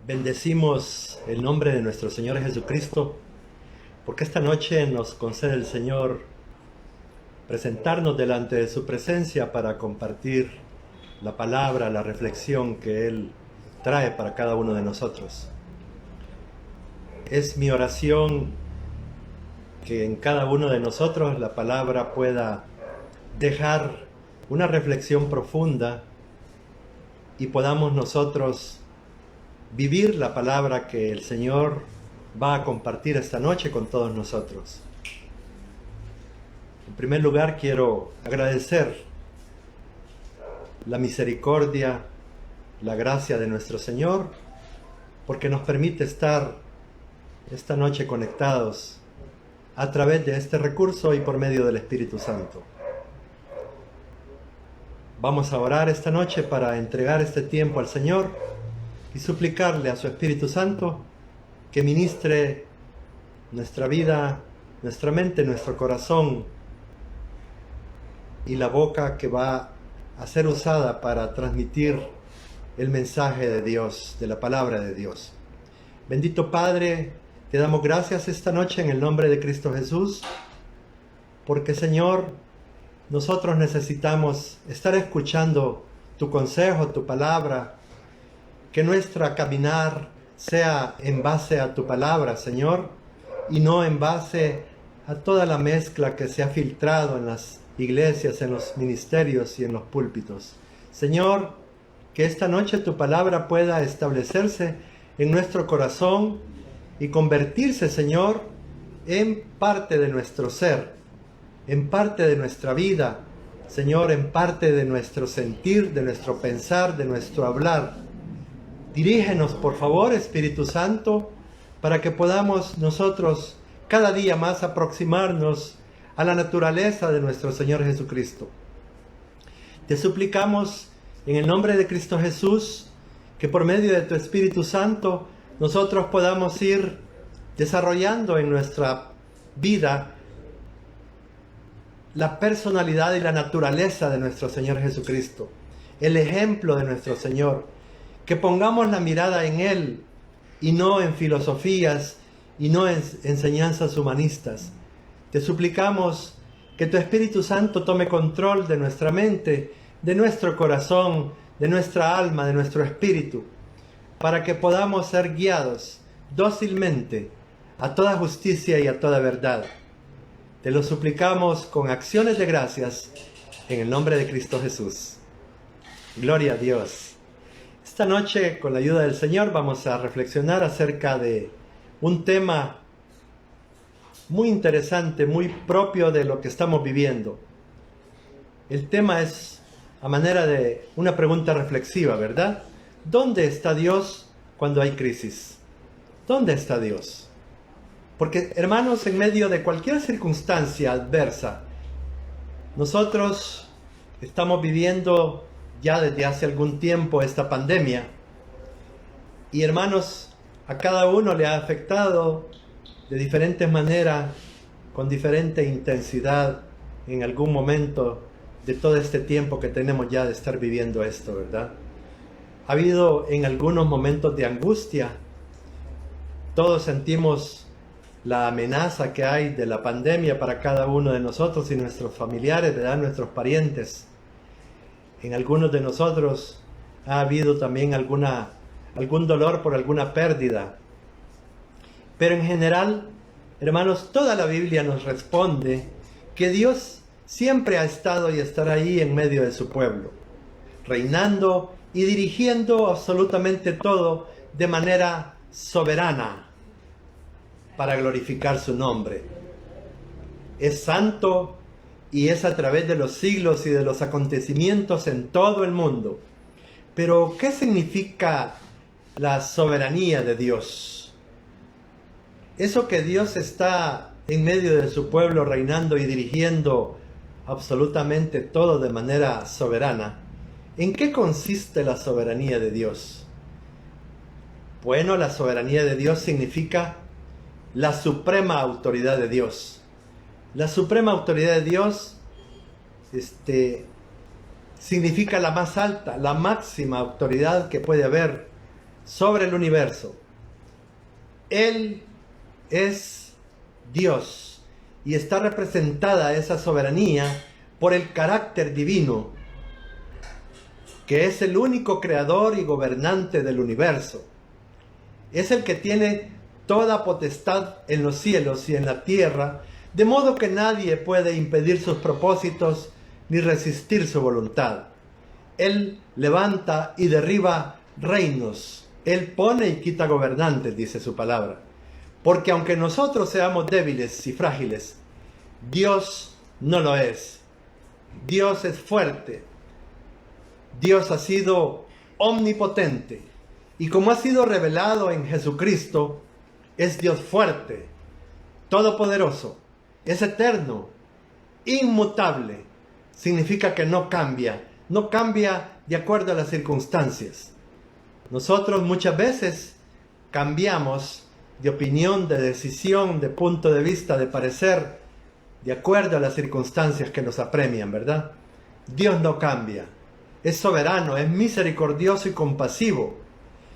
Bendecimos el nombre de nuestro Señor Jesucristo, porque esta noche nos concede el Señor presentarnos delante de su presencia para compartir la palabra, la reflexión que Él trae para cada uno de nosotros. Es mi oración que en cada uno de nosotros la palabra pueda dejar una reflexión profunda y podamos nosotros vivir la palabra que el Señor va a compartir esta noche con todos nosotros. En primer lugar, quiero agradecer la misericordia, la gracia de nuestro Señor, porque nos permite estar esta noche conectados a través de este recurso y por medio del Espíritu Santo. Vamos a orar esta noche para entregar este tiempo al Señor y suplicarle a su Espíritu Santo que ministre nuestra vida, nuestra mente, nuestro corazón y la boca que va a ser usada para transmitir el mensaje de Dios, de la palabra de Dios. Bendito Padre, te damos gracias esta noche en el nombre de Cristo Jesús, porque Señor, nosotros necesitamos estar escuchando tu consejo, tu palabra, que nuestra caminar sea en base a tu palabra, Señor, y no en base a toda la mezcla que se ha filtrado en las iglesias, en los ministerios y en los púlpitos. Señor, que esta noche tu palabra pueda establecerse en nuestro corazón y convertirse, Señor, en parte de nuestro ser, en parte de nuestra vida, Señor, en parte de nuestro sentir, de nuestro pensar, de nuestro hablar. Dirígenos, por favor, Espíritu Santo, para que podamos nosotros cada día más aproximarnos a la naturaleza de nuestro Señor Jesucristo. Te suplicamos en el nombre de Cristo Jesús que por medio de tu Espíritu Santo nosotros podamos ir desarrollando en nuestra vida la personalidad y la naturaleza de nuestro Señor Jesucristo, el ejemplo de nuestro Señor. Que pongamos la mirada en Él y no en filosofías y no en enseñanzas humanistas. Te suplicamos que tu Espíritu Santo tome control de nuestra mente, de nuestro corazón, de nuestra alma, de nuestro espíritu, para que podamos ser guiados dócilmente a toda justicia y a toda verdad. Te lo suplicamos con acciones de gracias en el nombre de Cristo Jesús. Gloria a Dios. Esta noche, con la ayuda del Señor, vamos a reflexionar acerca de un tema muy interesante, muy propio de lo que estamos viviendo. El tema es a manera de una pregunta reflexiva, ¿verdad? ¿Dónde está Dios cuando hay crisis? ¿Dónde está Dios? Porque, hermanos, en medio de cualquier circunstancia adversa, nosotros estamos viviendo ya desde hace algún tiempo esta pandemia. Y hermanos, a cada uno le ha afectado de diferentes maneras, con diferente intensidad, en algún momento de todo este tiempo que tenemos ya de estar viviendo esto, ¿verdad? Ha habido en algunos momentos de angustia. Todos sentimos la amenaza que hay de la pandemia para cada uno de nosotros y nuestros familiares, ¿verdad? Nuestros parientes. En algunos de nosotros ha habido también algún dolor por alguna pérdida. Pero en general, hermanos, toda la Biblia nos responde que Dios siempre ha estado y estará ahí en medio de su pueblo, reinando y dirigiendo absolutamente todo de manera soberana para glorificar su nombre. Es santo y es a través de los siglos y de los acontecimientos en todo el mundo. Pero, ¿qué significa la soberanía de Dios? Eso que Dios está en medio de su pueblo reinando y dirigiendo absolutamente todo de manera soberana. ¿En qué consiste la soberanía de Dios? Bueno, la soberanía de Dios significa la suprema autoridad de Dios. La suprema autoridad de Dios significa la más alta, la máxima autoridad que puede haber sobre el universo. Él es Dios y está representada esa soberanía por el carácter divino, que es el único creador y gobernante del universo. Es el que tiene toda potestad en los cielos y en la tierra, de modo que nadie puede impedir sus propósitos ni resistir su voluntad. Él levanta y derriba reinos. Él pone y quita gobernantes, dice su palabra. Porque aunque nosotros seamos débiles y frágiles, Dios no lo es. Dios es fuerte. Dios ha sido omnipotente. Y como ha sido revelado en Jesucristo, es Dios fuerte, todopoderoso, es eterno, inmutable. Significa que no cambia de acuerdo a las circunstancias. Nosotros muchas veces cambiamos de opinión, de decisión, de punto de vista, de parecer, de acuerdo a las circunstancias que nos apremian, ¿verdad? Dios no cambia, es soberano, es misericordioso y compasivo,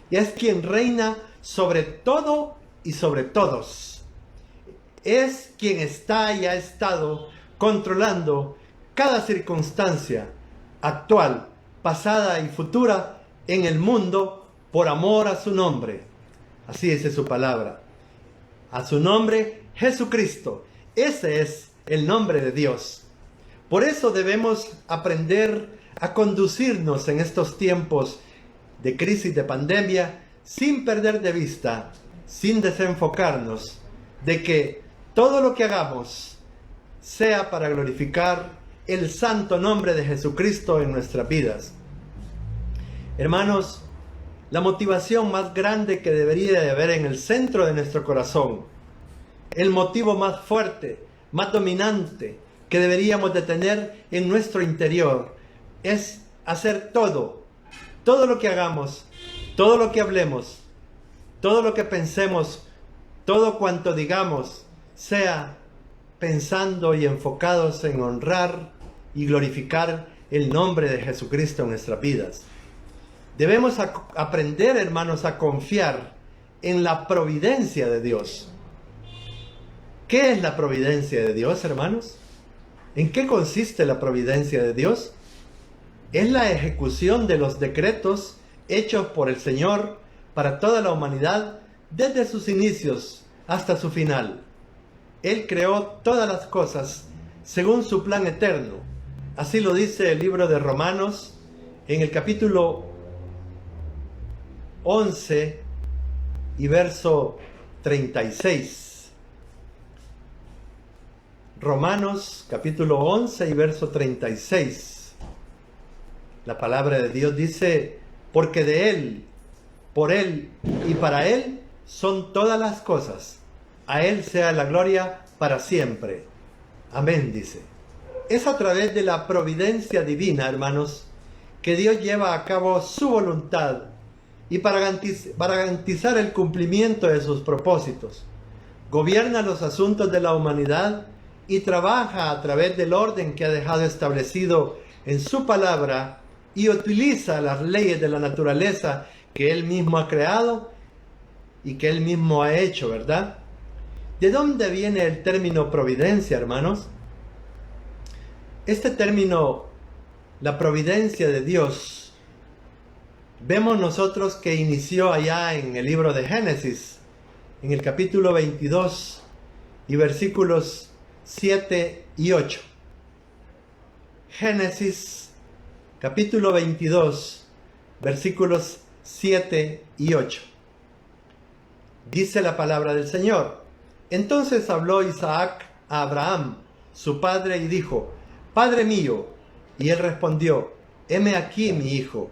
y es quien reina sobre todo y sobre todos. Es quien está y ha estado controlando cada circunstancia actual, pasada y futura en el mundo por amor a su nombre. Así dice su palabra. A su nombre, Jesucristo. Ese es el nombre de Dios. Por eso debemos aprender a conducirnos en estos tiempos de crisis, de pandemia, sin perder de vista, sin desenfocarnos, de que todo lo que hagamos sea para glorificar el santo nombre de Jesucristo en nuestras vidas. Hermanos, la motivación más grande que debería de haber en el centro de nuestro corazón, el motivo más fuerte, más dominante que deberíamos de tener en nuestro interior, es hacer todo lo que hagamos, todo lo que hablemos, todo lo que pensemos, todo cuanto digamos, sea pensando y enfocados en honrar y glorificar el nombre de Jesucristo en nuestras vidas. Debemos aprender, hermanos, a confiar en la providencia de Dios. ¿Qué es la providencia de Dios, hermanos? ¿En qué consiste la providencia de Dios? Es la ejecución de los decretos hechos por el Señor para toda la humanidad desde sus inicios hasta su final. Él creó todas las cosas según su plan eterno. Así lo dice el libro de Romanos en el capítulo 11 y verso 36. Romanos capítulo 11 y verso 36. La palabra de Dios dice: porque de Él, por Él y para Él son todas las cosas. A Él sea la gloria para siempre. Amén, dice. Es a través de la providencia divina, hermanos, que Dios lleva a cabo su voluntad y para garantizar el cumplimiento de sus propósitos. Gobierna los asuntos de la humanidad y trabaja a través del orden que ha dejado establecido en su palabra y utiliza las leyes de la naturaleza que Él mismo ha creado y que Él mismo ha hecho, ¿verdad? ¿De dónde viene el término providencia, hermanos? Este término, la providencia de Dios, vemos nosotros que inició allá en el libro de Génesis, en el capítulo 22 y versículos 7 y 8. Génesis, capítulo 22, versículos 7 y 8. Dice la palabra del Señor: entonces habló Isaac a Abraham, su padre, y dijo: Padre mío. Y él respondió: heme aquí, mi hijo.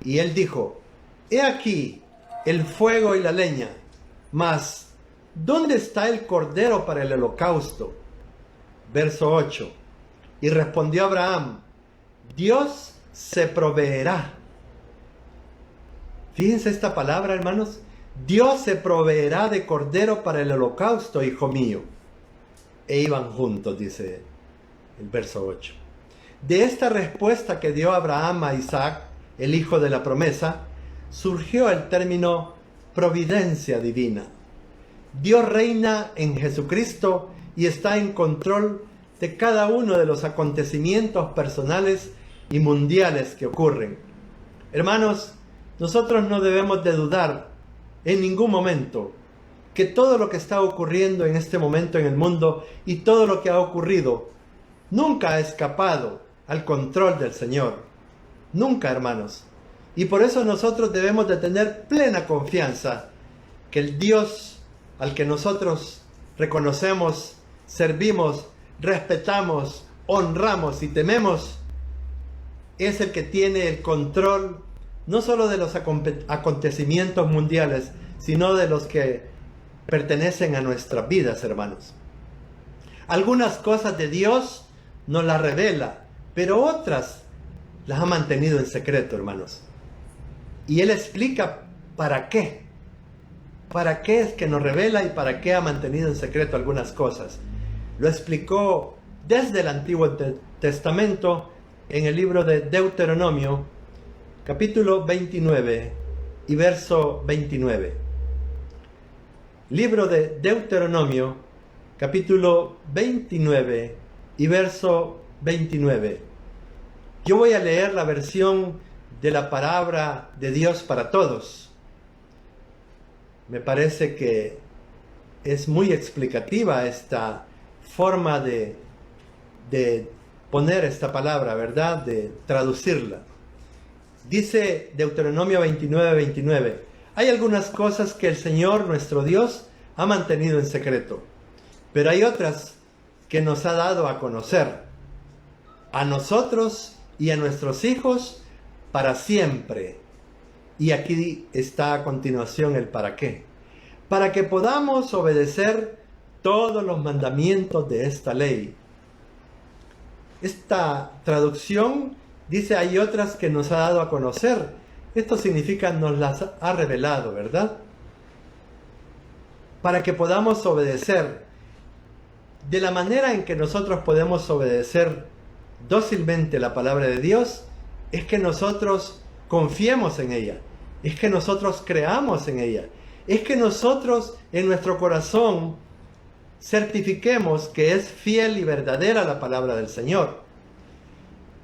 Y él dijo: he aquí el fuego y la leña, mas ¿dónde está el cordero para el holocausto? Verso 8. Y respondió Abraham: Dios se proveerá. Fíjense esta palabra, hermanos. Dios se proveerá de cordero para el holocausto, hijo mío. E iban juntos, dice el verso 8. De esta respuesta que dio Abraham a Isaac, el hijo de la promesa, surgió el término providencia divina. Dios reina en Jesucristo y está en control de cada uno de los acontecimientos personales y mundiales que ocurren. Hermanos, nosotros no debemos de dudar en ningún momento que todo lo que está ocurriendo en este momento en el mundo y todo lo que ha ocurrido nunca ha escapado al control del Señor. Nunca, hermanos. Y por eso nosotros debemos de tener plena confianza que el Dios al que nosotros reconocemos, servimos, respetamos, honramos y tememos, es el que tiene el control no solo de los acontecimientos mundiales, sino de los que pertenecen a nuestras vidas, hermanos. Algunas cosas de Dios nos las revela, pero otras las ha mantenido en secreto, hermanos. Y Él explica para qué. ¿Para qué es que nos revela y para qué ha mantenido en secreto algunas cosas? Lo explicó desde el Antiguo Testamento en el libro de Deuteronomio, capítulo 29 y verso 29. Libro de Deuteronomio, capítulo 29 y verso 29. Yo voy a leer la versión de la palabra de Dios para todos. Me parece que es muy explicativa esta forma de poner esta palabra, ¿verdad? De traducirla. Dice Deuteronomio 29:29. Hay algunas cosas que el Señor nuestro Dios ha mantenido en secreto, pero hay otras que nos ha dado a conocer, a nosotros y a nuestros hijos para siempre. Y aquí está a continuación el para qué. Para que podamos obedecer todos los mandamientos de esta ley. Esta traducción dice hay otras que nos ha dado a conocer. Esto significa nos las ha revelado, ¿verdad? Para que podamos obedecer. De la manera en que nosotros podemos obedecer dócilmente la palabra de Dios, es que nosotros confiemos en ella, es que nosotros creamos en ella, es que nosotros en nuestro corazón certifiquemos que es fiel y verdadera la palabra del Señor.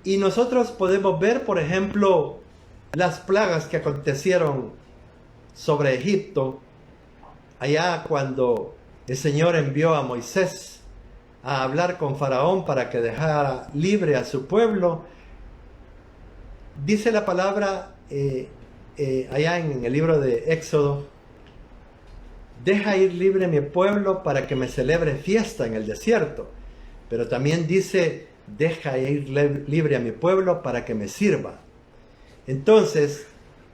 Y nosotros podemos ver, por ejemplo, las plagas que acontecieron sobre Egipto, allá cuando el Señor envió a Moisés a hablar con Faraón para que dejara libre a su pueblo. Dice la palabra allá en el libro de Éxodo: deja ir libre mi pueblo para que me celebre fiesta en el desierto. Pero también dice: deja ir libre a mi pueblo para que me sirva. Entonces,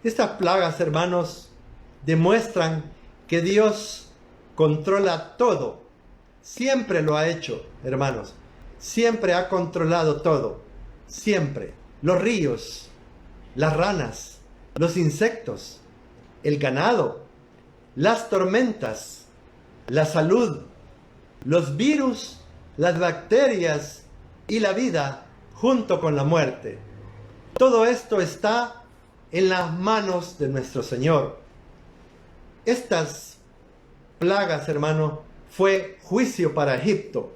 estas plagas, hermanos, demuestran que Dios controla todo. Siempre lo ha hecho, hermanos. Siempre ha controlado todo. Siempre. Los ríos, las ranas, los insectos, el ganado, las tormentas, la salud, los virus, las bacterias y la vida junto con la muerte. Todo esto está en las manos de nuestro Señor. Estas plagas, hermano, fue juicio para Egipto,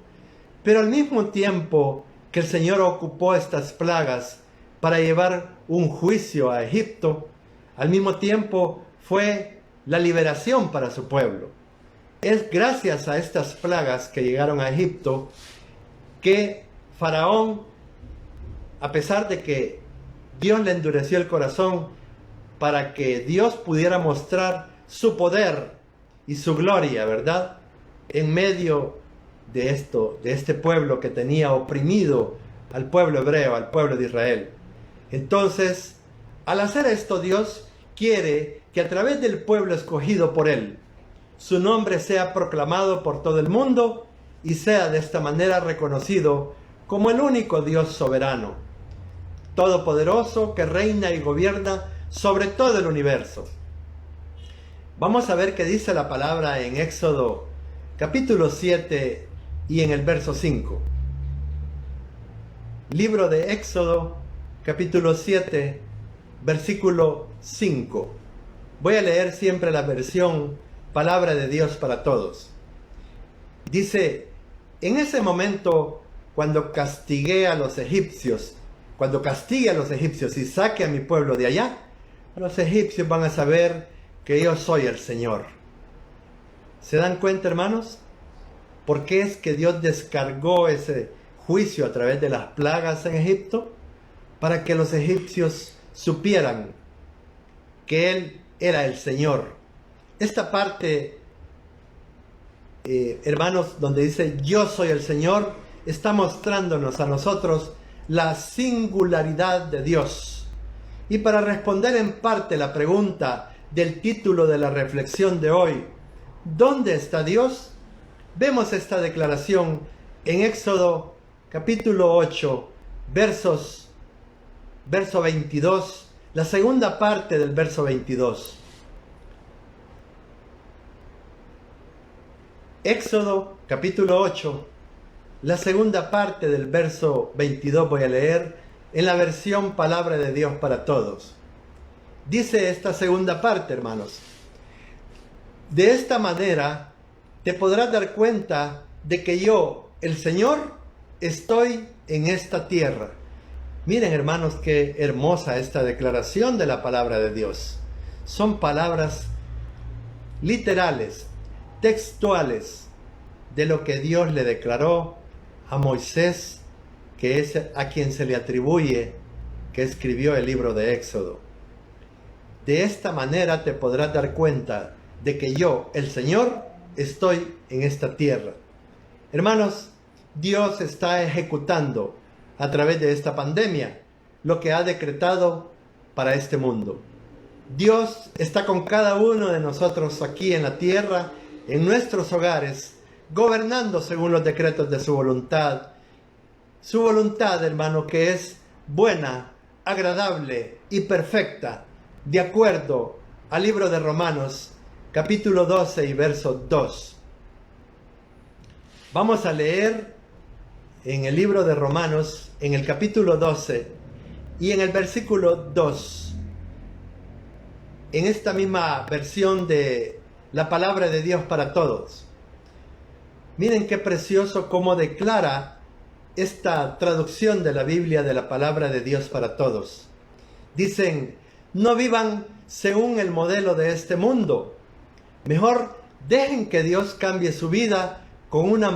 pero al mismo tiempo que el Señor ocupó estas plagas para llevar un juicio a Egipto, al mismo tiempo fue la liberación para su pueblo. Es gracias a estas plagas que llegaron a Egipto que Faraón, a pesar de que Dios le endureció el corazón para que Dios pudiera mostrar su poder y su gloria, ¿verdad? En medio de este pueblo que tenía oprimido al pueblo hebreo, al pueblo de Israel. Entonces, al hacer esto, Dios quiere que a través del pueblo escogido por Él, su nombre sea proclamado por todo el mundo y sea de esta manera reconocido como el único Dios soberano, todopoderoso, que reina y gobierna sobre todo el universo. Vamos a ver qué dice la palabra en Éxodo capítulo 7 y en el verso 5. Libro de Éxodo capítulo 7, versículo 5. Voy a leer siempre la versión Palabra de Dios para Todos. Dice, en ese momento, cuando castigue a los egipcios y saque a mi pueblo de allá, los egipcios van a saber que yo soy el Señor. ¿Se dan cuenta, hermanos? ¿Por qué es que Dios descargó ese juicio a través de las plagas en Egipto? Para que los egipcios supieran que Él era el Señor. Esta parte, hermanos, donde dice yo soy el Señor, está mostrándonos a nosotros la singularidad de Dios. Y para responder en parte la pregunta del título de la reflexión de hoy, ¿dónde está Dios? Vemos esta declaración en Éxodo capítulo 8, verso 22, la segunda parte del verso 22. Éxodo capítulo 8, la segunda parte del verso 22 voy a leer en la versión Palabra de Dios para Todos. Dice esta segunda parte, hermanos: de esta manera te podrás dar cuenta de que yo, el Señor, estoy en esta tierra. Miren, hermanos, qué hermosa esta declaración de la palabra de Dios. Son palabras literales, textuales, de lo que Dios le declaró a Moisés, que es a quien se le atribuye que escribió el libro de Éxodo. De esta manera te podrás dar cuenta de que yo, el Señor, estoy en esta tierra. Hermanos, Dios está ejecutando a través de esta pandemia lo que ha decretado para este mundo. Dios está con cada uno de nosotros aquí en la tierra, en nuestros hogares, gobernando según los decretos de su voluntad. Su voluntad, hermano, que es buena, agradable y perfecta, de acuerdo al libro de Romanos, capítulo 12 y verso 2. Vamos a leer en el libro de Romanos, en el capítulo 12 y en el versículo 2. En esta misma versión de la palabra de Dios para todos. Miren qué precioso cómo declara esta traducción de la Biblia de la palabra de Dios para todos. Dicen, no vivan según el modelo de este mundo. Mejor dejen que Dios cambie su vida con una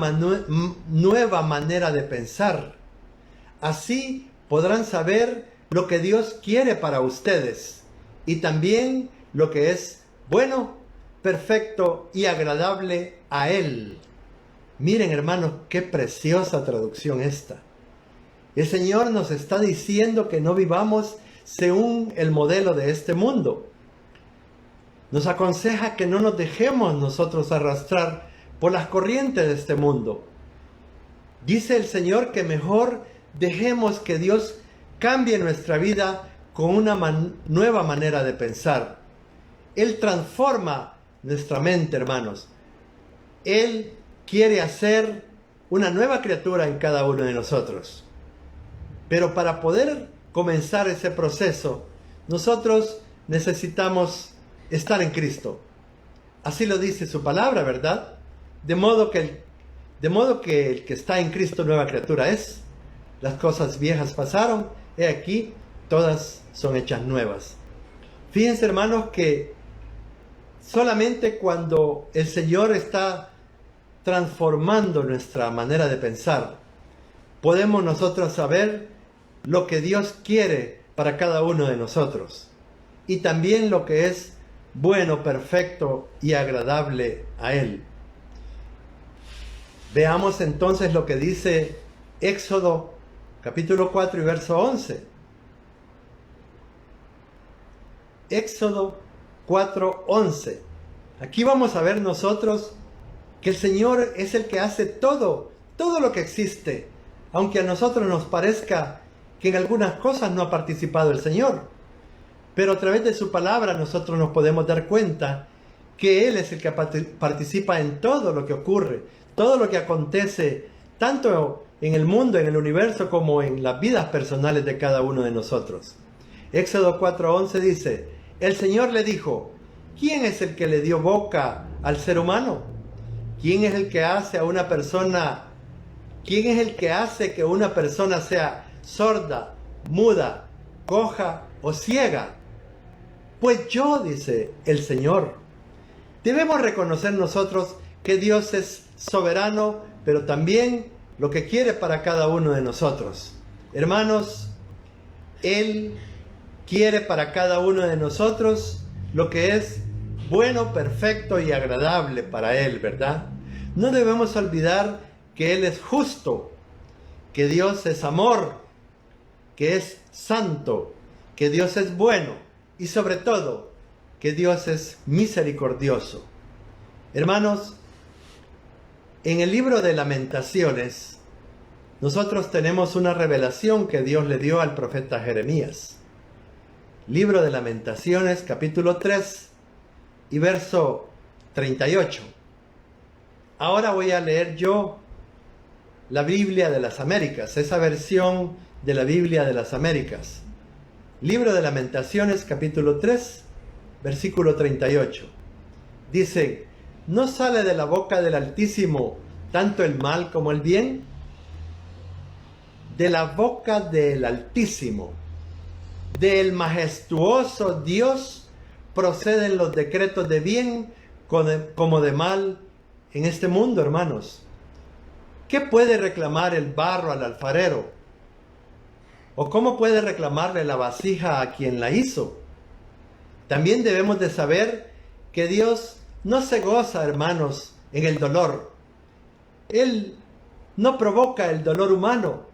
nueva manera de pensar. Así podrán saber lo que Dios quiere para ustedes y también lo que es bueno, perfecto y agradable a Él. Miren, hermanos, qué preciosa traducción esta. El Señor nos está diciendo que no vivamos según el modelo de este mundo. Nos aconseja que no nos dejemos nosotros arrastrar por las corrientes de este mundo. Dice el Señor que mejor dejemos que Dios cambie nuestra vida con una nueva manera de pensar. Él transforma nuestra mente, hermanos. Él quiere hacer una nueva criatura en cada uno de nosotros. Pero para poder comenzar ese proceso, nosotros necesitamos estar en Cristo. Así lo dice su palabra, ¿verdad? De modo que el que está en Cristo nueva criatura es. Las cosas viejas pasaron, he aquí, todas son hechas nuevas. Fíjense, hermanos, que solamente cuando el Señor está transformando nuestra manera de pensar, podemos nosotros saber lo que Dios quiere para cada uno de nosotros y también lo que es bueno, perfecto y agradable a Él. Veamos entonces lo que dice Éxodo capítulo 4 y verso 11. Éxodo 4:11. Aquí vamos a ver nosotros que el Señor es el que hace todo lo que existe, aunque a nosotros nos parezca que en algunas cosas no ha participado el Señor. Pero a través de su palabra nosotros nos podemos dar cuenta que Él es el que participa en todo lo que ocurre, todo lo que acontece, tanto en el mundo, en el universo, como en las vidas personales de cada uno de nosotros. Éxodo 4:11 dice, el Señor le dijo, ¿Quién es el que le dio boca al ser humano? ¿Quién es el que hace a una persona? ¿Quién es el que hace que una persona sea sorda, muda, coja o ciega? Pues yo, dice el Señor. Debemos reconocer nosotros que Dios es soberano, pero también lo que quiere para cada uno de nosotros. Hermanos, Él quiere para cada uno de nosotros lo que es bueno, perfecto y agradable para Él, ¿verdad? No debemos olvidar que Él es justo, que Dios es amor, que es santo, que Dios es bueno y sobre todo que Dios es misericordioso. Hermanos, en el libro de Lamentaciones, nosotros tenemos una revelación que Dios le dio al profeta Jeremías. Libro de Lamentaciones, capítulo 3 y verso 38. Ahora voy a leer yo la Biblia de las Américas, esa versión de la Biblia de las Américas. Libro de Lamentaciones, capítulo 3, versículo 38. Dice: ¿no sale de la boca del Altísimo tanto el mal como el bien? De la boca del Altísimo, del majestuoso Dios, proceden los decretos de bien como de mal en este mundo, hermanos. ¿Qué puede reclamar el barro al alfarero? ¿O cómo puede reclamarle la vasija a quien la hizo? También debemos de saber que Dios no se goza, hermanos, en el dolor. Él no provoca el dolor humano.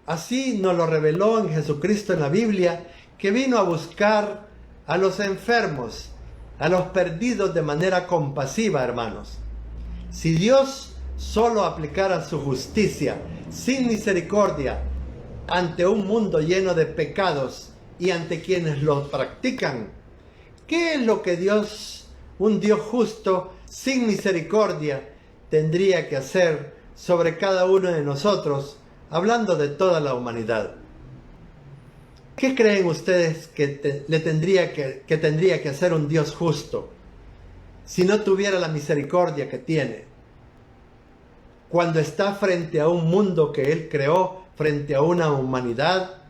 Así nos lo reveló en Jesucristo en la Biblia, que vino a buscar a los enfermos, a los perdidos de manera compasiva, hermanos. Si Dios solo aplicara su justicia sin misericordia ante un mundo lleno de pecados y ante quienes los practican, ¿qué es lo que Dios, un Dios justo, sin misericordia, tendría que hacer sobre cada uno de nosotros, hablando de toda la humanidad? ¿Qué creen ustedes que tendría que hacer un Dios justo si no tuviera la misericordia que tiene cuando está frente a un mundo que Él creó, frente a una humanidad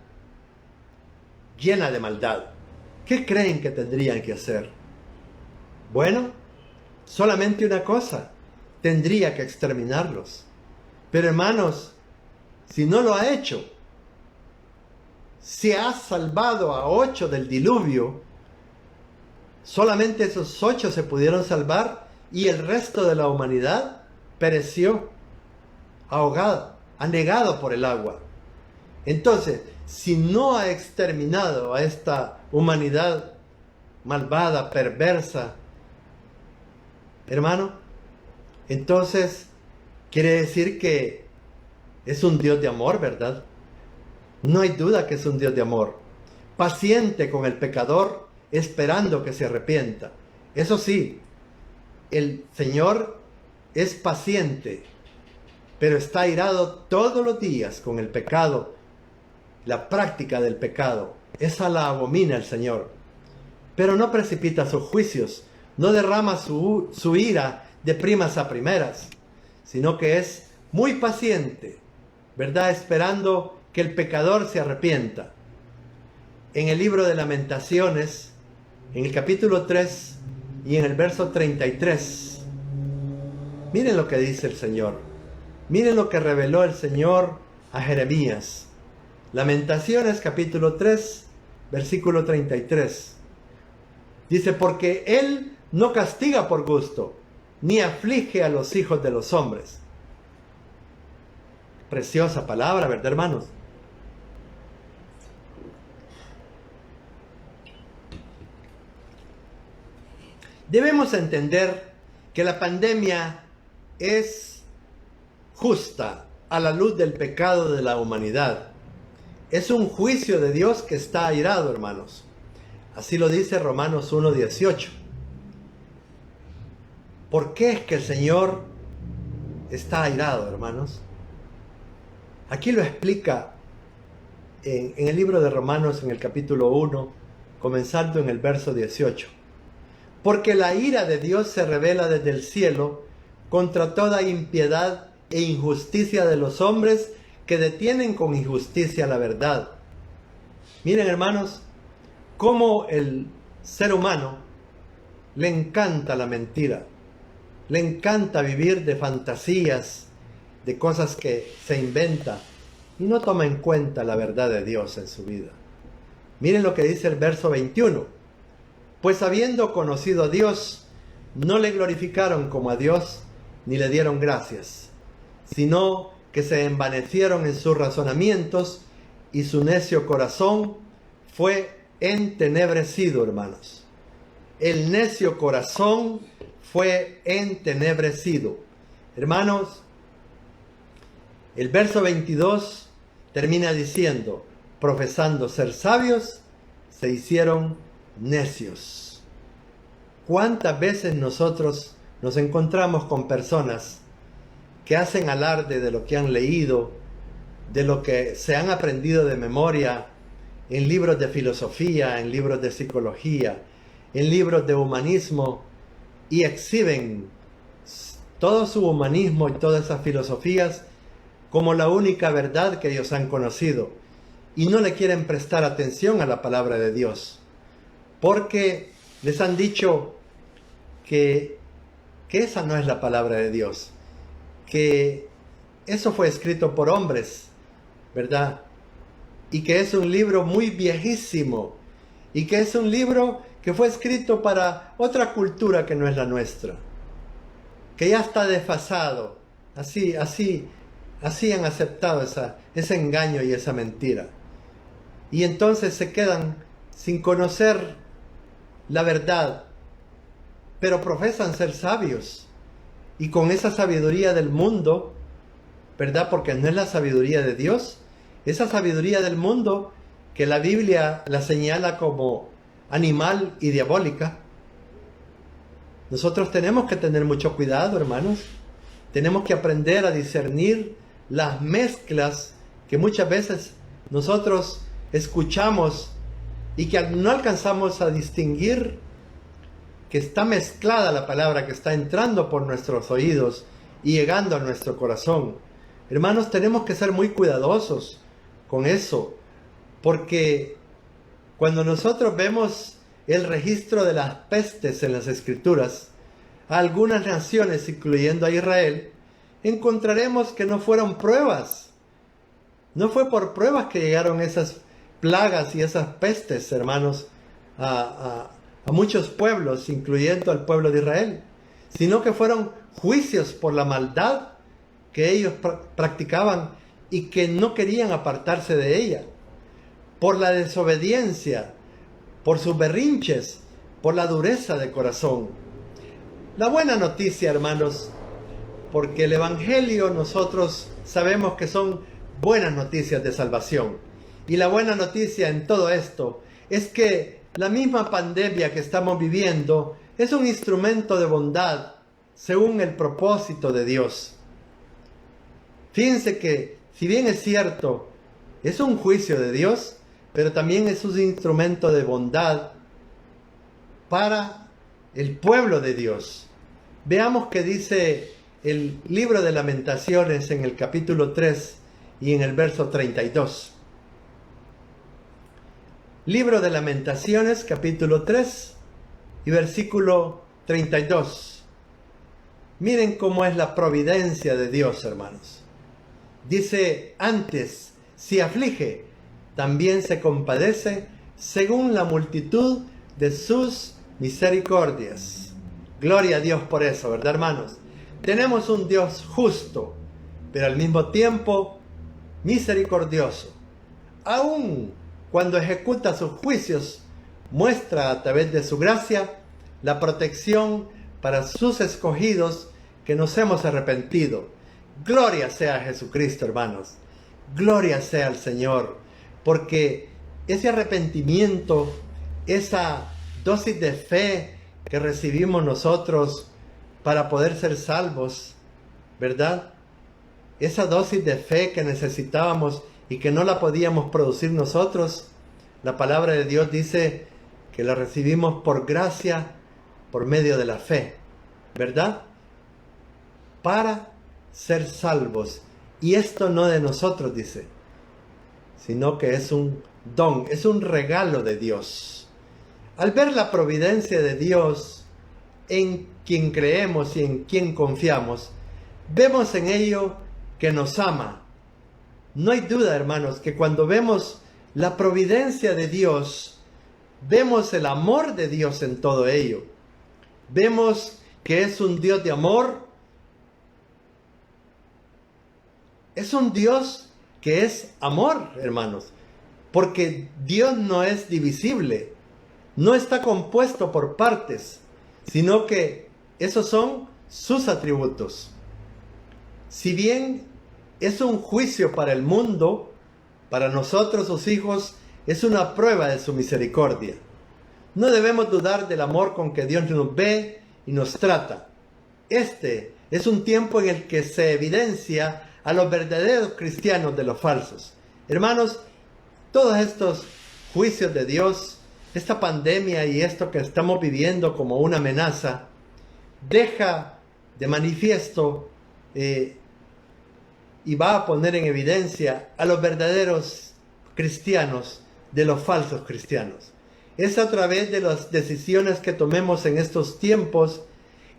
llena de maldad? ¿Qué creen que tendrían que hacer? Bueno, solamente una cosa: tendría que exterminarlos. Pero hermanos, si no lo ha hecho, si ha salvado a 8 del diluvio, solamente esos 8 se pudieron salvar y el resto de la humanidad pereció ahogada, anegado por el agua. Entonces, si no ha exterminado a esta humanidad malvada, perversa, hermano, entonces quiere decir que es un Dios de amor, ¿verdad? No hay duda que es un Dios de amor, paciente con el pecador, esperando que se arrepienta. Eso sí, el Señor es paciente, pero está airado todos los días con el pecado, la práctica del pecado. Esa la abomina el Señor. Pero no precipita sus juicios, no derrama su ira de primas a primeras, sino que es muy paciente, ¿verdad? Esperando que el pecador se arrepienta. En el libro de Lamentaciones, en el capítulo 3 y en el verso 33, miren lo que dice el Señor. Miren lo que reveló el Señor a Jeremías. Lamentaciones capítulo 3, versículo 33. Dice: porque Él no castiga por gusto, ni aflige a los hijos de los hombres. Preciosa palabra, ¿verdad, hermanos? Debemos entender que la pandemia es justa a la luz del pecado de la humanidad. Es un juicio de Dios que está airado, hermanos. Así lo dice Romanos 1:18. ¿Por qué es que el Señor está airado, hermanos? Aquí lo explica en el libro de Romanos, en el capítulo 1, comenzando en el verso 18. Porque la ira de Dios se revela desde el cielo contra toda impiedad e injusticia de los hombres que detienen con injusticia la verdad. Miren, hermanos, cómo el ser humano le encanta la mentira, le encanta vivir de fantasías, de cosas que se inventa y no toma en cuenta la verdad de Dios en su vida. Miren lo que dice el verso 21. Pues habiendo conocido a Dios, no le glorificaron como a Dios, ni le dieron gracias, sino que se envanecieron en sus razonamientos, y su necio corazón fue entenebrecido, hermanos. El necio corazón fue entenebrecido. Hermanos, el verso 22 termina diciendo, profesando ser sabios, se hicieron necios. ¿Cuántas veces nosotros nos encontramos con personas que hacen alarde de lo que han leído, de lo que se han aprendido de memoria en libros de filosofía, en libros de psicología, en libros de humanismo, y exhiben todo su humanismo y todas esas filosofías como la única verdad que ellos han conocido, y no le quieren prestar atención a la palabra de Dios, porque les han dicho que esa no es la palabra de Dios, que eso fue escrito por hombres, ¿verdad? Y que es un libro muy viejísimo, y que es un libro que fue escrito para otra cultura que no es la nuestra, que ya está desfasado. Así han aceptado ese engaño y esa mentira. Y entonces se quedan sin conocer la verdad, pero profesan ser sabios. Y con esa sabiduría del mundo, ¿verdad? Porque no es la sabiduría de Dios, esa sabiduría del mundo que la Biblia la señala como animal y diabólica. Nosotros tenemos que tener mucho cuidado, hermanos. Tenemos que aprender a discernir las mezclas que muchas veces nosotros escuchamos y que no alcanzamos a distinguir que está mezclada la palabra que está entrando por nuestros oídos y llegando a nuestro corazón. Hermanos, tenemos que ser muy cuidadosos con eso, porque cuando nosotros vemos el registro de las pestes en las Escrituras, a algunas naciones, incluyendo a Israel, encontraremos que no fueron pruebas. No fue por pruebas que llegaron esas plagas y esas pestes, hermanos, a muchos pueblos, incluyendo al pueblo de Israel, sino que fueron juicios por la maldad que ellos practicaban y que no querían apartarse de ella, por la desobediencia, por sus berrinches, por la dureza de corazón. La buena noticia, hermanos, porque el Evangelio nosotros sabemos que son buenas noticias de salvación. Y la buena noticia en todo esto es que la misma pandemia que estamos viviendo es un instrumento de bondad según el propósito de Dios. Fíjense que, si bien es cierto, es un juicio de Dios, pero también es un instrumento de bondad para el pueblo de Dios. Veamos qué dice el libro de Lamentaciones en el capítulo 3 y en el verso 32. Libro de Lamentaciones, capítulo 3 y versículo 32. Miren cómo es la providencia de Dios, hermanos. Dice, antes, si aflige, también se compadece según la multitud de sus misericordias. Gloria a Dios por eso, ¿verdad, hermanos? Tenemos un Dios justo, pero al mismo tiempo misericordioso. Aún cuando ejecuta sus juicios, muestra a través de su gracia la protección para sus escogidos que nos hemos arrepentido. Gloria sea a Jesucristo, hermanos. Gloria sea al Señor, porque ese arrepentimiento, esa dosis de fe que recibimos nosotros para poder ser salvos, ¿verdad? Esa dosis de fe que necesitábamos y que no la podíamos producir nosotros, la palabra de Dios dice que la recibimos por gracia por medio de la fe, ¿verdad? Para ser salvos. Y esto no de nosotros, dice, sino que es un don, es un regalo de Dios. Al ver la providencia de Dios en quien creemos y en quien confiamos, vemos en ello que nos ama. No hay duda, hermanos, que cuando vemos la providencia de Dios, vemos el amor de Dios en todo ello. Vemos que es un Dios de amor. Es un Dios que es amor, hermanos, porque Dios no es divisible, no está compuesto por partes, sino que esos son sus atributos. Si bien es un juicio para el mundo, para nosotros sus hijos es una prueba de su misericordia. No debemos dudar del amor con que Dios nos ve y nos trata. Este es un tiempo en el que se evidencia a los verdaderos cristianos de los falsos. Hermanos, todos estos juicios de Dios, esta pandemia y esto que estamos viviendo como una amenaza, deja de manifiesto y va a poner en evidencia a los verdaderos cristianos de los falsos cristianos. Es a través de las decisiones que tomemos en estos tiempos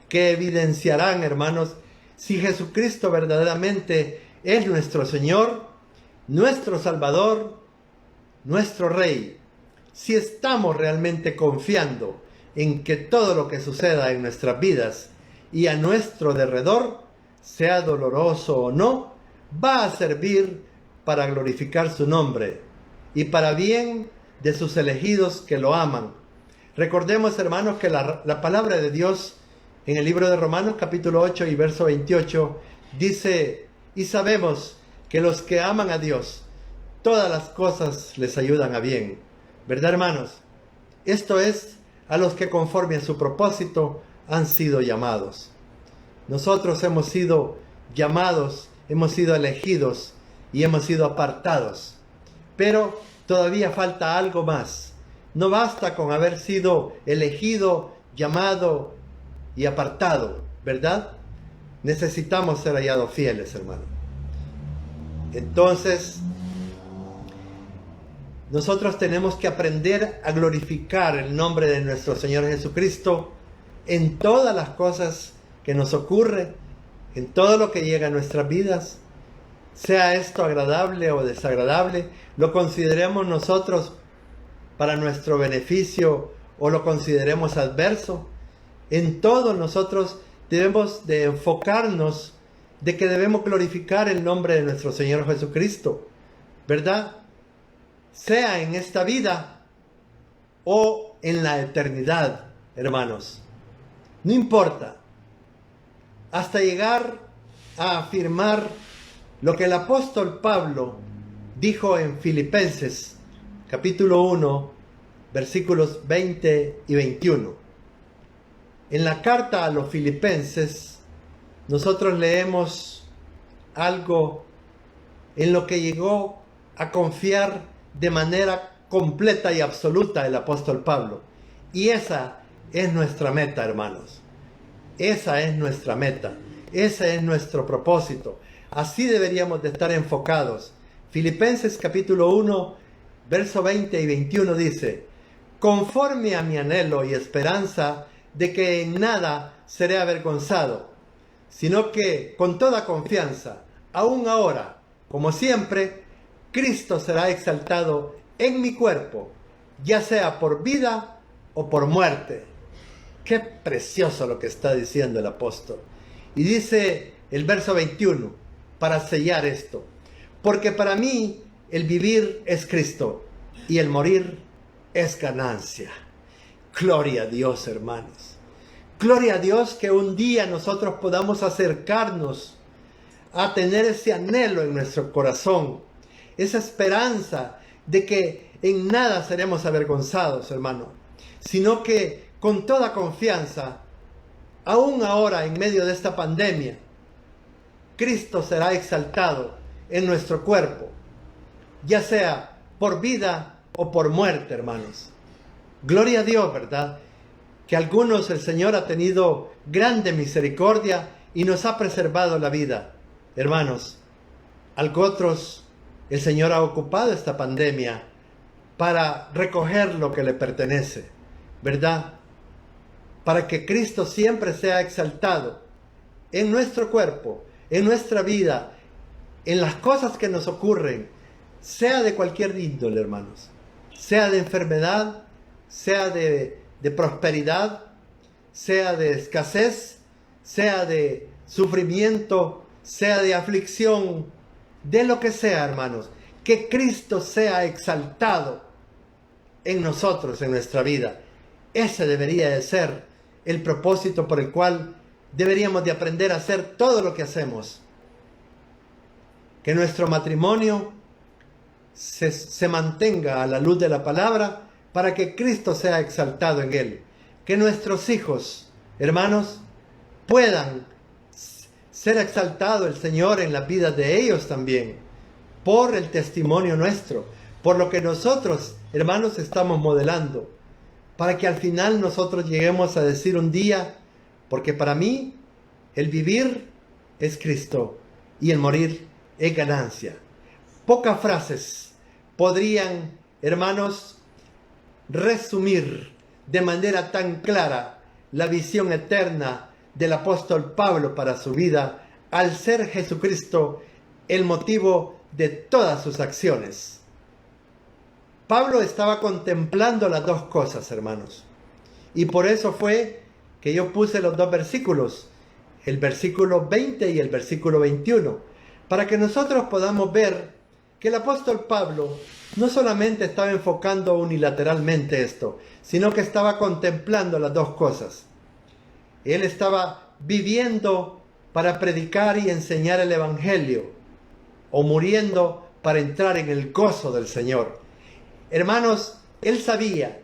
que evidenciarán, hermanos, si Jesucristo verdaderamente es nuestro Señor, nuestro Salvador, nuestro Rey. Si estamos realmente confiando en que todo lo que suceda en nuestras vidas y a nuestro derredor, sea doloroso o no, va a servir para glorificar su nombre y para bien de sus elegidos que lo aman. Recordemos, hermanos, que la palabra de Dios en el libro de Romanos capítulo 8 y verso 28 dice: y sabemos que los que aman a Dios, todas las cosas les ayudan a bien. ¿Verdad, hermanos? Esto es a los que conforme a su propósito han sido llamados. Nosotros hemos sido llamados, hemos sido elegidos y hemos sido apartados. Pero todavía falta algo más. No basta con haber sido elegido, llamado y apartado, ¿verdad? Necesitamos ser hallados fieles, hermano. Entonces, nosotros tenemos que aprender a glorificar el nombre de nuestro Señor Jesucristo en todas las cosas que nos ocurren, en todo lo que llega a nuestras vidas. Sea esto agradable o desagradable, lo consideremos nosotros para nuestro beneficio o lo consideremos adverso. En todo nosotros debemos de enfocarnos de que debemos glorificar el nombre de nuestro Señor Jesucristo, ¿verdad? Sea en esta vida o en la eternidad, hermanos. No importa. Hasta llegar a afirmar lo que el apóstol Pablo dijo en Filipenses, capítulo 1, versículos 20 y 21. En la carta a los Filipenses, nosotros leemos algo en lo que llegó a confiar de manera completa y absoluta el apóstol Pablo. Y esa es nuestra meta, hermanos. Esa es nuestra meta. Ese es nuestro propósito. Así deberíamos de estar enfocados. Filipenses capítulo 1, verso 20 y 21 dice: conforme a mi anhelo y esperanza de que en nada seré avergonzado, sino que con toda confianza, aún ahora, como siempre, Cristo será exaltado en mi cuerpo, ya sea por vida o por muerte. Qué precioso lo que está diciendo el apóstol. Y dice el verso 21, para sellar esto: porque para mí el vivir es Cristo y el morir es ganancia. Gloria a Dios, hermanos. Gloria a Dios que un día nosotros podamos acercarnos a tener ese anhelo en nuestro corazón, esa esperanza de que en nada seremos avergonzados, hermano, sino que con toda confianza, aún ahora en medio de esta pandemia, Cristo será exaltado en nuestro cuerpo, ya sea por vida o por muerte, hermanos. Gloria a Dios, ¿verdad? que algunos el Señor ha tenido grande misericordia y nos ha preservado la vida. Hermanos, a otros el Señor ha ocupado esta pandemia para recoger lo que le pertenece, ¿verdad? Para que Cristo siempre sea exaltado en nuestro cuerpo, en nuestra vida, en las cosas que nos ocurren, sea de cualquier índole, hermanos, sea de enfermedad, sea de prosperidad, sea de escasez, sea de sufrimiento, sea de aflicción, de lo que sea, hermanos, que Cristo sea exaltado en nosotros, en nuestra vida. Ese debería de ser el propósito por el cual deberíamos de aprender a hacer todo lo que hacemos. Que nuestro matrimonio se mantenga a la luz de la palabra para que Cristo sea exaltado en él. Que nuestros hijos, hermanos, puedan ser exaltado el Señor en las vidas de ellos también, por el testimonio nuestro, por lo que nosotros, hermanos, estamos modelando, para que al final nosotros lleguemos a decir un día, porque para mí el vivir es Cristo y el morir es ganancia. Pocas frases podrían, hermanos, resumir de manera tan clara la visión eterna del apóstol Pablo para su vida, al ser Jesucristo el motivo de todas sus acciones. Pablo estaba contemplando las dos cosas, hermanos, y por eso fue que yo puse los dos versículos, el versículo 20 y el versículo 21, para que nosotros podamos ver que el apóstol Pablo no solamente estaba enfocando unilateralmente esto, sino que estaba contemplando las dos cosas. Él estaba viviendo para predicar y enseñar el Evangelio, o muriendo para entrar en el gozo del Señor. Hermanos, él sabía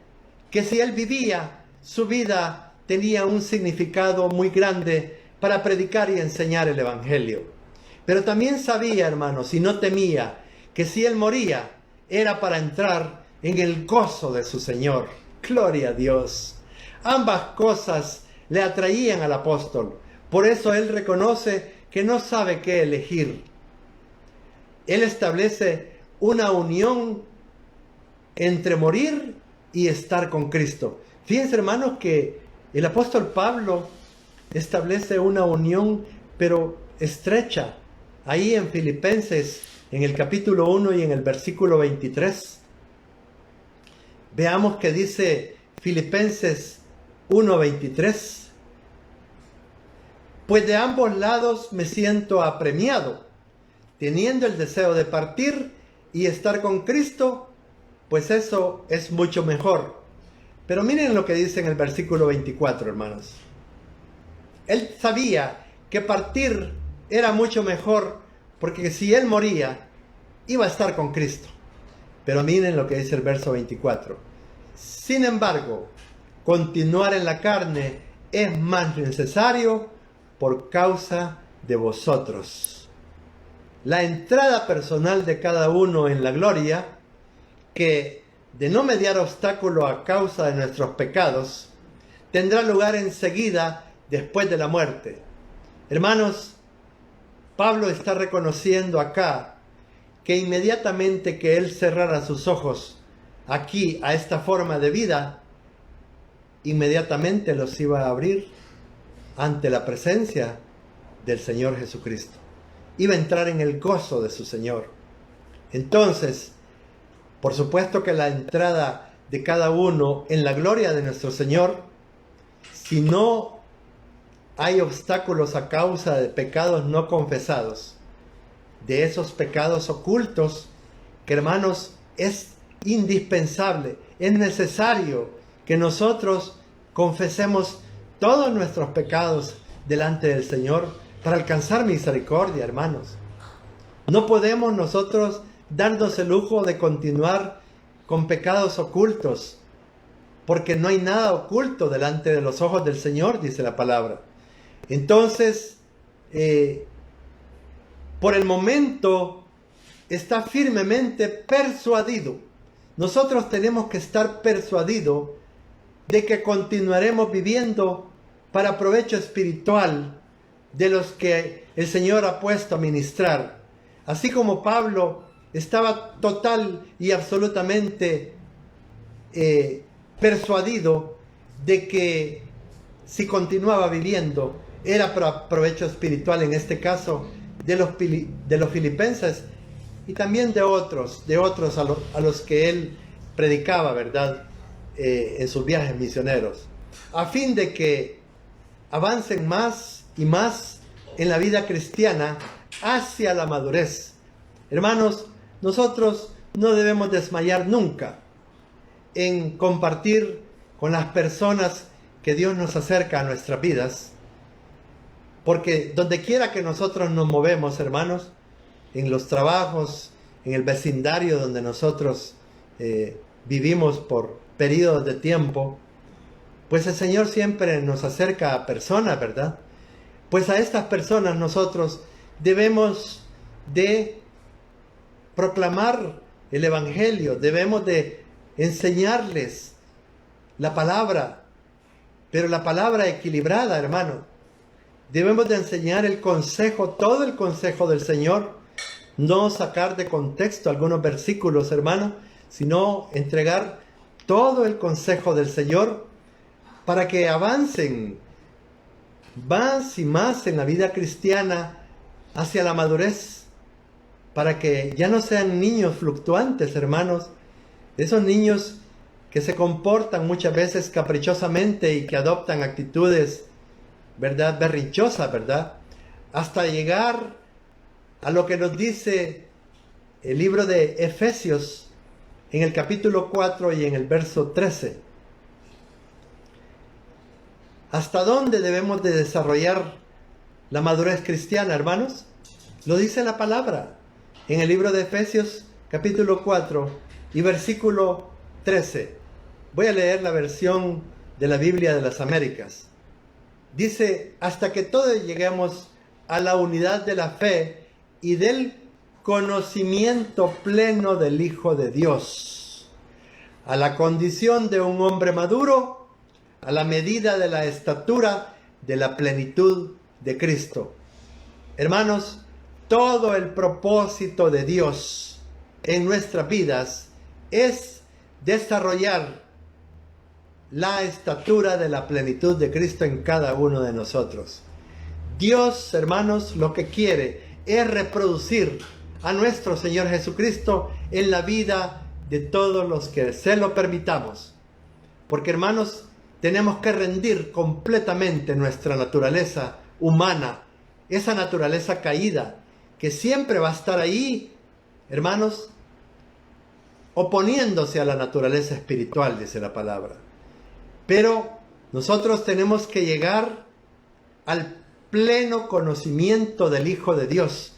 que si él vivía, su vida tenía un significado muy grande para predicar y enseñar el Evangelio. Pero también sabía, hermanos, y no temía, que si él moría, era para entrar en el gozo de su Señor. Gloria a Dios. Ambas cosas le atraían al apóstol. Por eso él reconoce que no sabe qué elegir. Él establece una unión entre morir y estar con Cristo. Fíjense, hermanos, que el apóstol Pablo establece una unión, pero estrecha, ahí en Filipenses, en el capítulo 1 y en el versículo 23. Veamos que dice Filipenses 1:23. Pues de ambos lados me siento apremiado, teniendo el deseo de partir y estar con Cristo, pues eso es mucho mejor. Pero miren lo que dice en el versículo 24, hermanos. Él sabía que partir era mucho mejor, porque si él moría, iba a estar con Cristo. Pero miren lo que dice el verso 24. Sin embargo, continuar en la carne es más necesario por causa de vosotros. La entrada personal de cada uno en la gloria, que de no mediar obstáculo a causa de nuestros pecados, tendrá lugar enseguida después de la muerte. Hermanos, Pablo está reconociendo acá que inmediatamente que él cerrara sus ojos aquí a esta forma de vida, inmediatamente los iba a abrir ante la presencia del Señor Jesucristo. Iba a entrar en el gozo de su Señor. Entonces, por supuesto que la entrada de cada uno en la gloria de nuestro Señor, si no hay obstáculos a causa de pecados no confesados, de esos pecados ocultos, que hermanos, es indispensable, es necesario que nosotros confesemos todos nuestros pecados delante del Señor para alcanzar misericordia, hermanos. No podemos nosotros darnos el lujo de continuar con pecados ocultos, porque no hay nada oculto delante de los ojos del Señor, dice la palabra. Entonces, por el momento, está firmemente persuadido. Nosotros tenemos que estar persuadidos de que continuaremos viviendo para provecho espiritual de los que el Señor ha puesto a ministrar. Así como Pablo estaba total y absolutamente persuadido de que si continuaba viviendo era para provecho espiritual, en este caso de los filipenses y también de otros a los que él predicaba, ¿verdad? En sus viajes misioneros, a fin de que avancen más y más en la vida cristiana hacia la madurez. Hermanos, nosotros no debemos desmayar nunca en compartir con las personas que Dios nos acerca a nuestras vidas, porque donde quiera que nosotros nos movemos, hermanos, en los trabajos, en el vecindario donde nosotros vivimos por periodos de tiempo, pues el Señor siempre nos acerca a personas, ¿verdad? Pues a estas personas nosotros debemos de proclamar el Evangelio, debemos de enseñarles la palabra, pero la palabra equilibrada, hermano. Debemos de enseñar el consejo, todo el consejo del Señor, no sacar de contexto algunos versículos, hermano, sino entregar todo el consejo del Señor para que avancen más y más en la vida cristiana hacia la madurez, para que ya no sean niños fluctuantes, hermanos, esos niños que se comportan muchas veces caprichosamente y que adoptan actitudes, ¿verdad?, berrinchosas, ¿verdad?, hasta llegar a lo que nos dice el libro de Efesios en el capítulo 4 y en el verso 13. ¿Hasta dónde debemos de desarrollar la madurez cristiana, hermanos? Lo dice la palabra en el libro de Efesios capítulo 4 y versículo 13. Voy a leer la versión de la Biblia de las Américas. Dice: hasta que todos lleguemos a la unidad de la fe y del conocimiento pleno del Hijo de Dios, a la condición de un hombre maduro, a la medida de la estatura de la plenitud de Cristo. Hermanos, todo el propósito de Dios en nuestras vidas es desarrollar la estatura de la plenitud de Cristo en cada uno de nosotros. Dios, hermanos, lo que quiere es reproducir a nuestro Señor Jesucristo en la vida de todos los que se lo permitamos. Porque, hermanos, tenemos que rendir completamente nuestra naturaleza humana, esa naturaleza caída, que siempre va a estar ahí, hermanos, oponiéndose a la naturaleza espiritual, dice la palabra. Pero nosotros tenemos que llegar al pleno conocimiento del Hijo de Dios,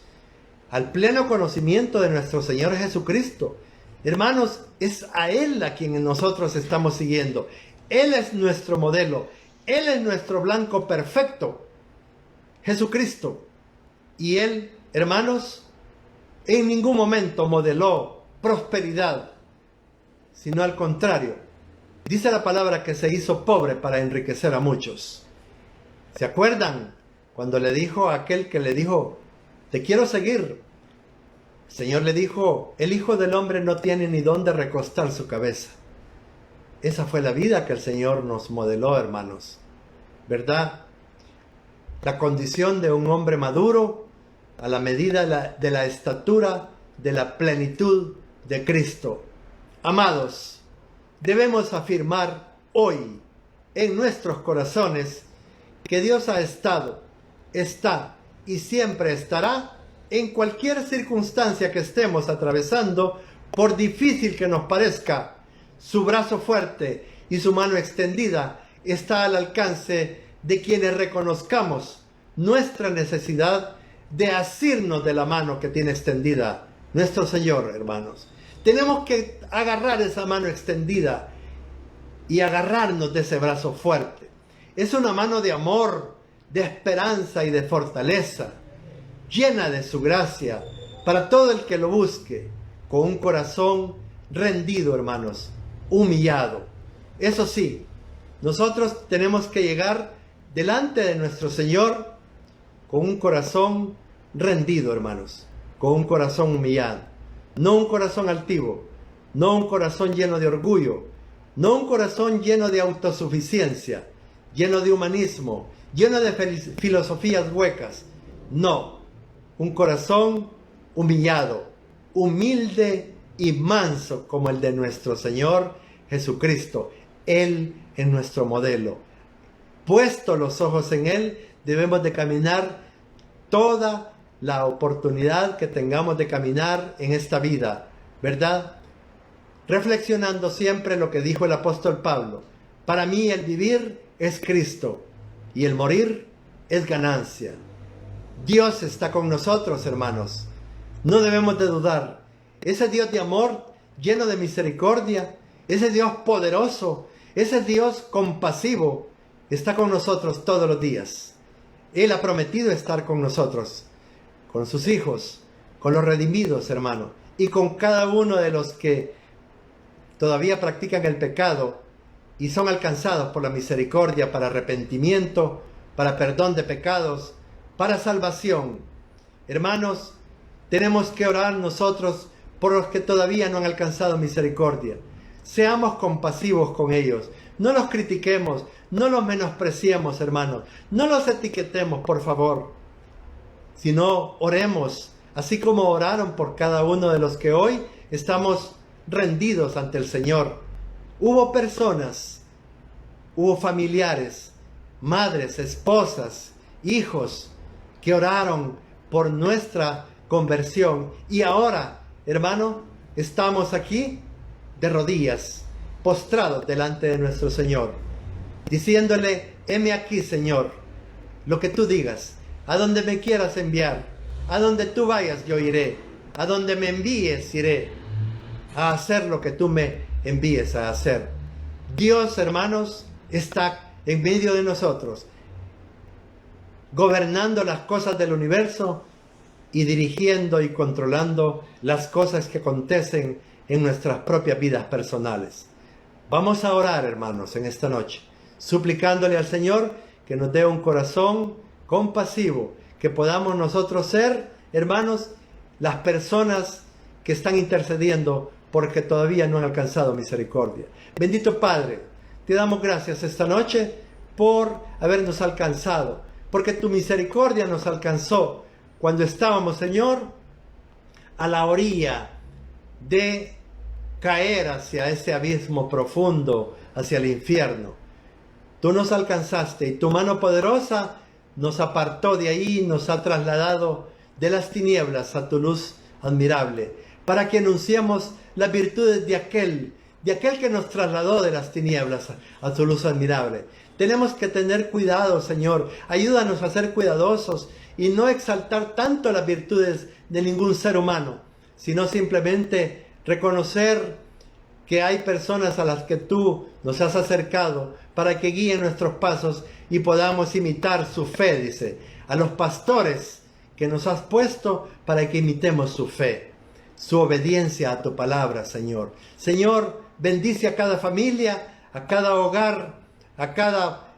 al pleno conocimiento de nuestro Señor Jesucristo. Hermanos, es a Él a quien nosotros estamos siguiendo. Él es nuestro modelo, Él es nuestro blanco perfecto, Jesucristo. Y Él, hermanos, en ningún momento modeló prosperidad, sino al contrario. Dice la palabra que se hizo pobre para enriquecer a muchos. ¿Se acuerdan cuando le dijo a aquel que le dijo: te quiero seguir? El Señor le dijo: el Hijo del Hombre no tiene ni dónde recostar su cabeza. Esa fue la vida que el Señor nos modeló, hermanos, ¿verdad? La condición de un hombre maduro a la medida de la estatura de la plenitud de Cristo. Amados, debemos afirmar hoy en nuestros corazones que Dios ha estado, está y siempre estará en cualquier circunstancia que estemos atravesando, por difícil que nos parezca. Su brazo fuerte y su mano extendida está al alcance de quienes reconozcamos nuestra necesidad de asirnos de la mano que tiene extendida nuestro Señor, hermanos. Tenemos que agarrar esa mano extendida y agarrarnos de ese brazo fuerte. Es una mano de amor, de esperanza y de fortaleza, llena de su gracia para todo el que lo busque, con un corazón rendido, hermanos, humillado. Eso sí, Nosotros tenemos que llegar delante de nuestro Señor con un corazón rendido, hermanos, con un corazón humillado, no un corazón altivo, no un corazón lleno de orgullo, no un corazón lleno de autosuficiencia, lleno de humanismo, lleno de filosofías huecas. No, un corazón humillado, humilde y manso como el de nuestro Señor Jesucristo. Él es nuestro modelo. Puesto los ojos en Él, debemos de caminar toda la oportunidad que tengamos de caminar en esta vida, ¿verdad? Reflexionando siempre lo que dijo el apóstol Pablo: para mí el vivir es Cristo y el morir es ganancia. Dios está con nosotros, hermanos. No debemos de dudar. Ese Dios de amor, lleno de misericordia, ese Dios poderoso, ese Dios compasivo, está con nosotros todos los días. Él ha prometido estar con nosotros, con sus hijos, con los redimidos, hermano, y con cada uno de los que todavía practican el pecado y son alcanzados por la misericordia para arrepentimiento, para perdón de pecados, para salvación. Hermanos, tenemos que orar nosotros por los que todavía no han alcanzado misericordia. Seamos compasivos con ellos. No los critiquemos, no los menospreciemos, hermanos. No los etiquetemos, por favor. Sino oremos, así como oraron por cada uno de los que hoy estamos rendidos ante el Señor. Hubo personas, hubo familiares, madres, esposas, hijos, que oraron por nuestra conversión. Y ahora, hermano, estamos aquí de rodillas, postrados delante de nuestro Señor, diciéndole: heme aquí, Señor, lo que tú digas, a donde me quieras enviar, a donde tú vayas yo iré, a donde me envíes iré a hacer lo que tú me envíes a hacer. Dios, hermanos, está en medio de nosotros, gobernando las cosas del universo y dirigiendo y controlando las cosas que acontecen en nuestras propias vidas personales. Vamos a orar, hermanos, en esta noche, suplicándole al Señor que nos dé un corazón compasivo, que podamos nosotros ser, hermanos, las personas que están intercediendo porque todavía no han alcanzado misericordia. Bendito Padre, te damos gracias esta noche por habernos alcanzado, porque tu misericordia nos alcanzó cuando estábamos, Señor, a la orilla de caer hacia ese abismo profundo, hacia el infierno. Tú nos alcanzaste y tu mano poderosa nos apartó de ahí, nos ha trasladado de las tinieblas a tu luz admirable, para que anunciemos las virtudes de aquel que nos trasladó de las tinieblas a tu luz admirable. Tenemos que tener cuidado, Señor. Ayúdanos a ser cuidadosos y no exaltar tanto las virtudes de ningún ser humano, sino simplemente reconocer que hay personas a las que tú nos has acercado para que guíen nuestros pasos y podamos imitar su fe, dice, a los pastores que nos has puesto para que imitemos su fe, su obediencia a tu palabra, Señor. Señor, bendice a cada familia, a cada hogar, a cada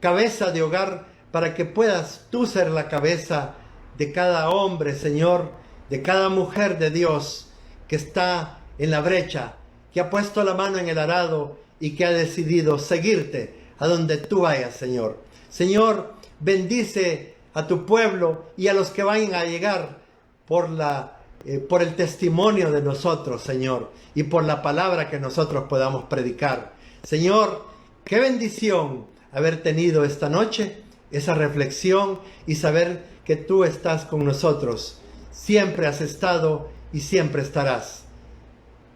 cabeza de hogar, para que puedas tú ser la cabeza de cada hombre, Señor, de cada mujer de Dios que está en la brecha, que ha puesto la mano en el arado y que ha decidido seguirte a donde tú vayas, Señor. Señor, bendice a tu pueblo y a los que vayan a llegar por el testimonio de nosotros, Señor, y por la palabra que nosotros podamos predicar. Señor, qué bendición haber tenido esta noche esa reflexión y saber que tú estás con nosotros. Siempre has estado y siempre estarás.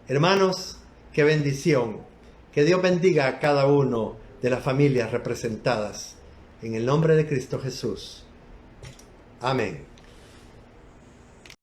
Hermanos, qué bendición. Que Dios bendiga a cada uno de las familias representadas. En el nombre de Cristo Jesús. Amén.